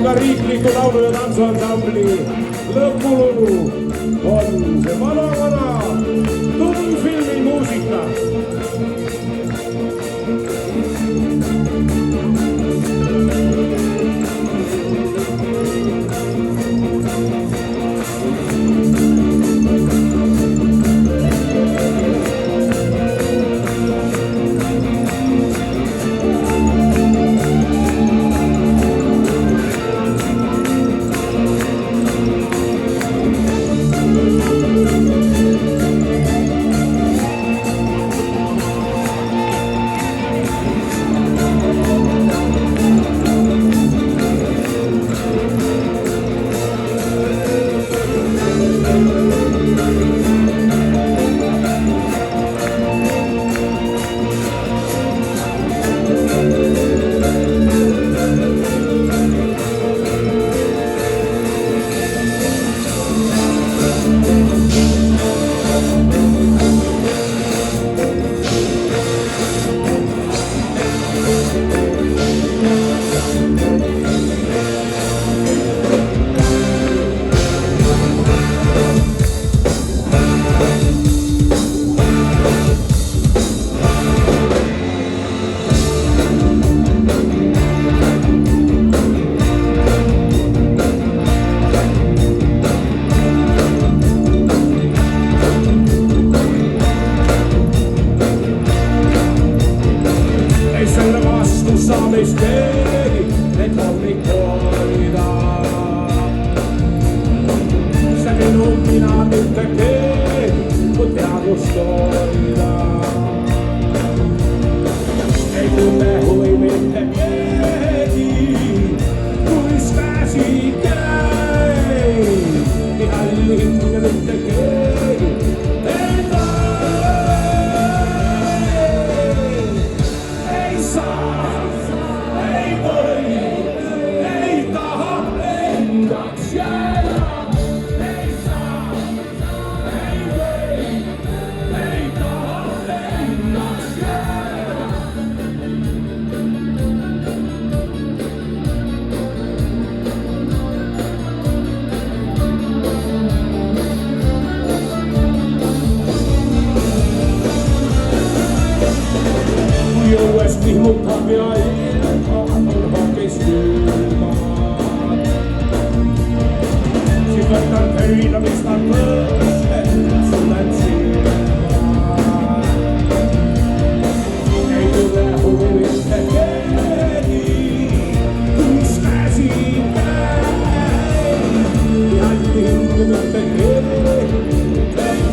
ka riikliku laulu- ja tantsuansambli lõpulugu on see vana tummfilmi muusika. Saamist keegi, need hommik hoida. See minu mina mitte keegi, mu teadvust hoida. Ei tunne huvi mitte keegi, kuis käsi käib. Ihan lihtne mitte keegi, ei saa. Jõues vihmutab ja ilma on hoopis külmad. Siis võtan pöina, pistan mõõste, sulen silmad. Ei tule huvi mitte keegi, kus käsi käib. Ja hinge mitte keegi, ei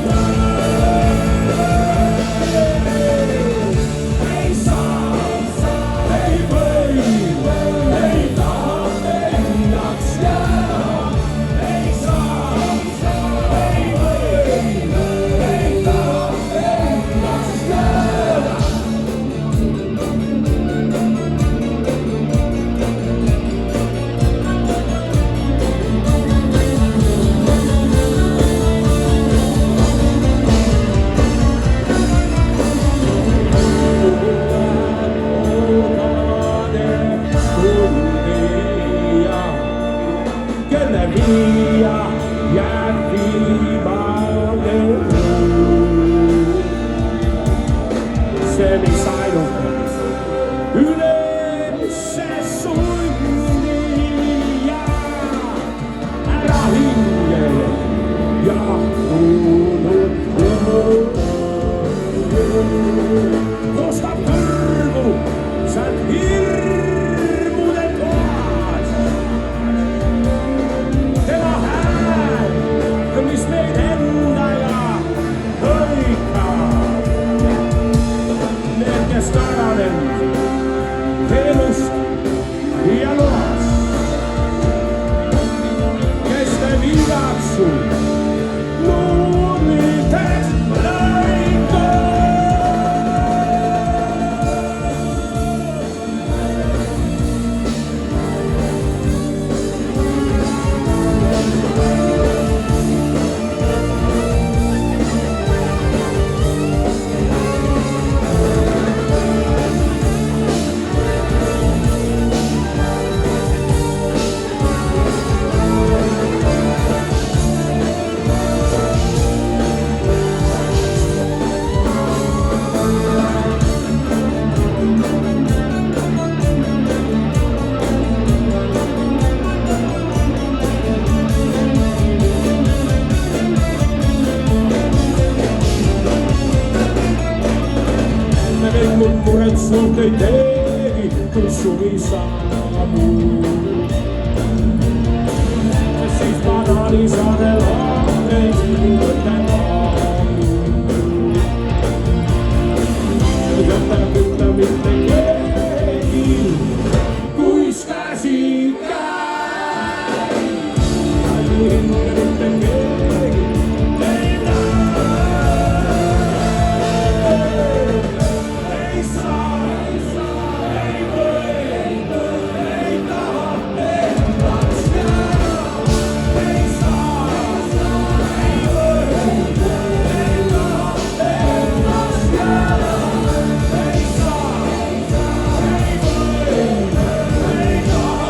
via jääb viimane see, mis ainult ülesse sundi ja ära hinge ja kostab kõrvu, see on hirmude toas. Mis meid enda ja hõikab. Need, kes suhteid tegi, kui suvi saabub. Siis Panaanisaarel ahneid mõte maabub. Jätab ütle mitte keegi, kuis käsi käib. Hinge mitte keegi ei näe. Ei saa, ei või, ei taha, endaks jääda. Ei saa, ei või, ei taha, endaks jääda. Ei saa, ei või, ei taha,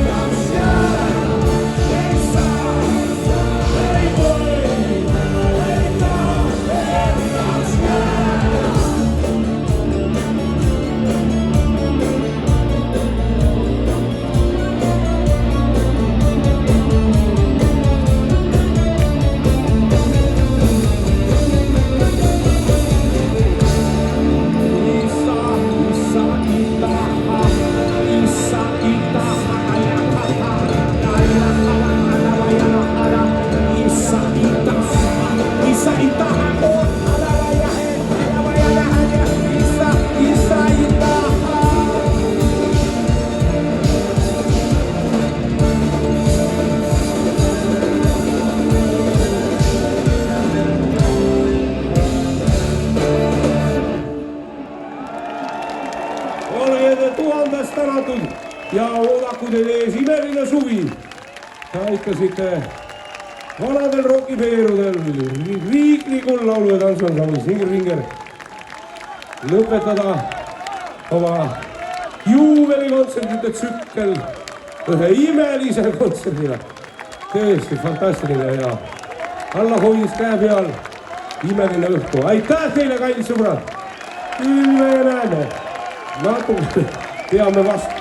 endaks jääda. Ei saa, ei või, ei taha, endaks jääda. Olge tuhandest tänatud ja oodaku teid ees imeline suvi. Aitasite vanadel rokipeerudel riiklikul laulu- ja tantsuansamblis Singer-Vinger lõpetada oma juubelikontserdite tsükkel ühe imelise kontserdile. Tõesti fantastiline ja alla hoidis käe peal imeline õhtu. Aitäh teile, kallid sõbrad! Küll me näeme. Natuke peame vastu.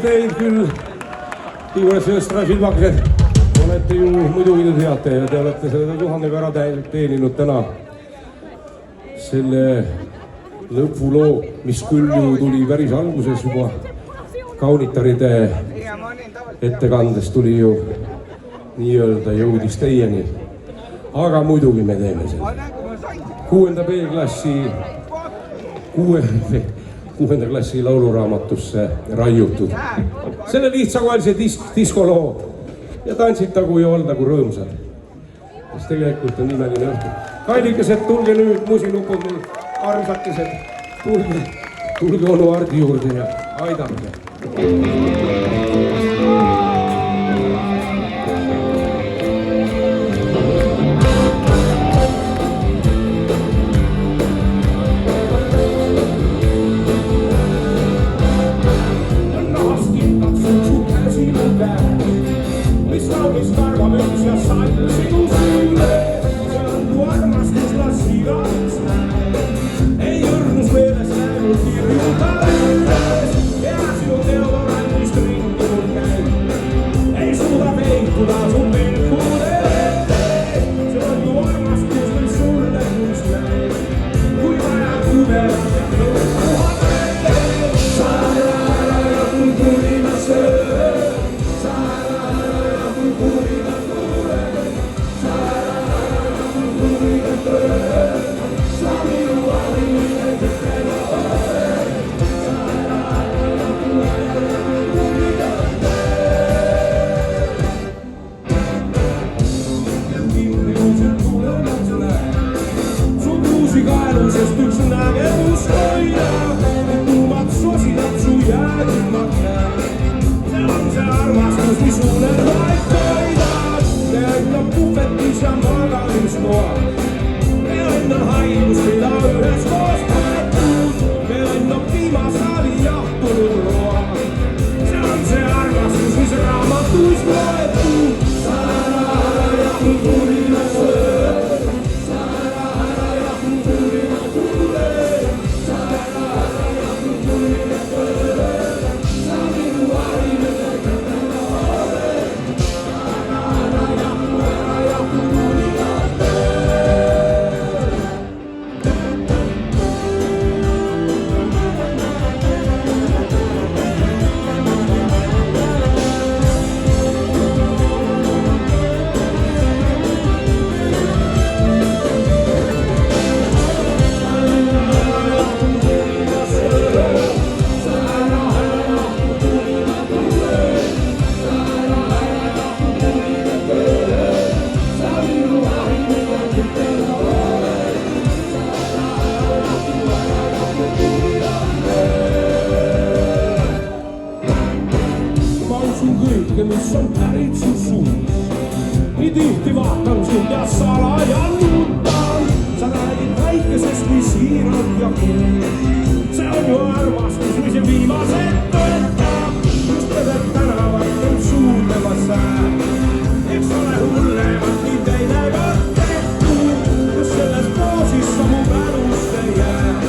Teid küll, juures Östra filmakesed, olete ju muidugi te teate ja te olete selle 1000 ära teeninud täna selle lõpuloo, mis küll ju tuli päris alguses juba kaunitaride ettekandes tuli ju nii-öelda jõudis teieni. Aga muidugi me teeme selle 6. B-klassi 6. klassi lauluraamatusse raiutud. Selle lihtsakohalise diskoloo ja tantsitagu ja oldagu rõõmsad. Mis tegelikult on imeline õhtu. Kallikesed, tulge nüüd, musinupud mul, armsakesed, tulge onu Hardi juurde ja aidake. Ei jõrnus meeles näinud kirjuta lendes ja sinu teod on andis katsun kõike, mis on pärit su suust. Nii tihti vaatan sind ja salaja nutan. Sa räägid väikesest nii siiralt ja kuus. See on ju armastus, mis ju viimased töötab. Just veded tänavatel suudlemas sääb. Eks ole hullemat nii teine ka tehtud. Just selles poosis sa mu mälust ei jää.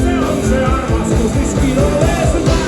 See on see armastus, mis kinoles nähtud.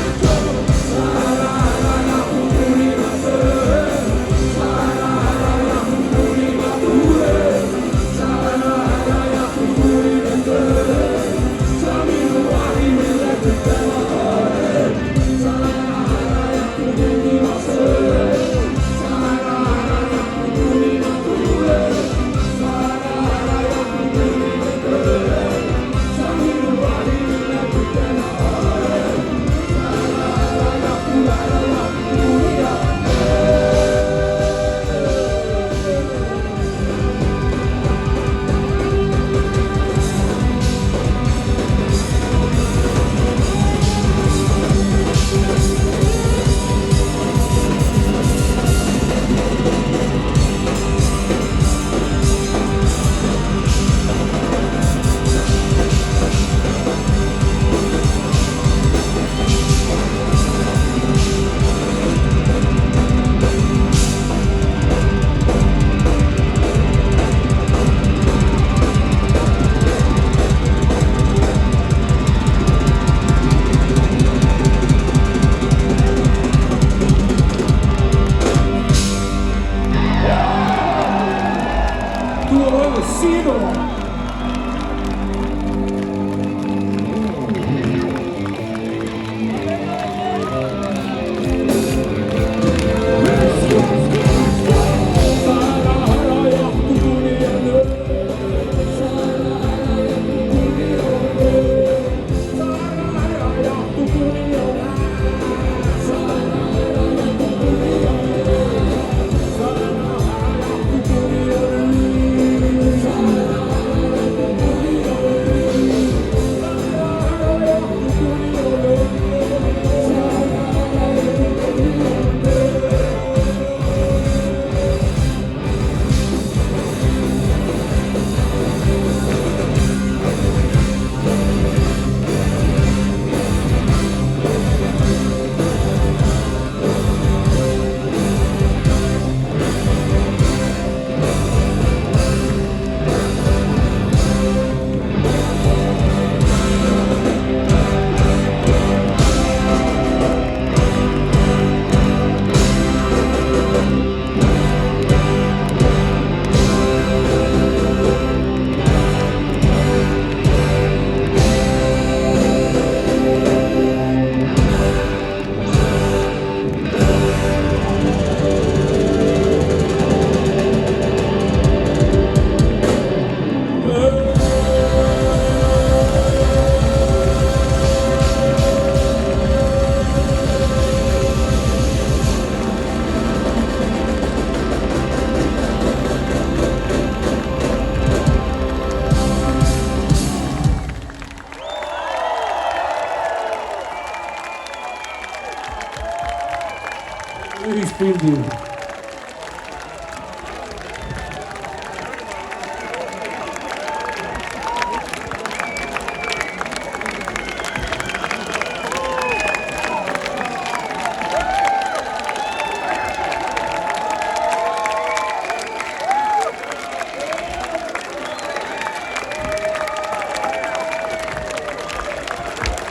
ühispildil